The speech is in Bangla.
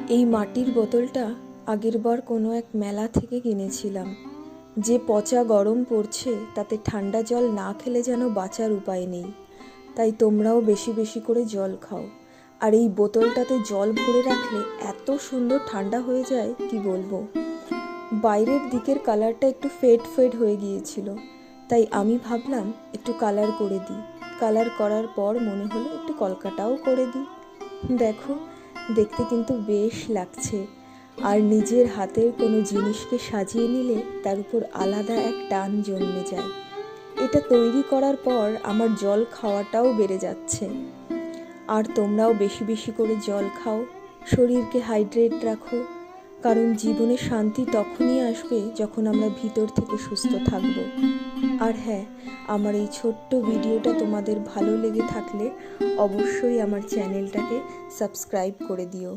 এই মাটির বোতলটা আগেরবার কোনো এক মেলা থেকে কিনেছিলাম। যে পচা গরম পড়ছে তাতে ঠান্ডা জল না খেলে যেন বাঁচার উপায় নেই। তাই তোমরাও বেশি বেশি করে জল খাও। আর এই বোতলটাতে জল ভরে রাখলে এত সুন্দর ঠান্ডা হয়ে যায় কি বলবো। বাইরের দিকের কালারটা একটু ফেড ফেড হয়ে গিয়েছিল, তাই আমি ভাবলাম একটু কালার করে দিই। কালার করার পর মনে হলো একটু কলকাটাও করে দিই। দেখো, দেখতে কিন্তু বেশ লাগছে। আর নিজের হাতের কোনো জিনিসকে সাজিয়ে নিলে তার উপর আলাদা এক টান জন্মে যায়। এটা তৈরি করার পর আমার জল খাওয়াটাও বেড়ে যাচ্ছে। আর তোমরাও বেশি বেশি করে জল খাও, শরীরকে হাইড্রেট রাখো। কারণ জীবনে শান্তি তখনই আসবে যখন আমরা ভিতর থেকে সুস্থ থাকব। আর হ্যাঁ, আমার এই ছোট্ট ভিডিওটা তোমাদের ভালো লেগে থাকলে অবশ্যই আমার চ্যানেলটাকে সাবস্ক্রাইব করে দিও।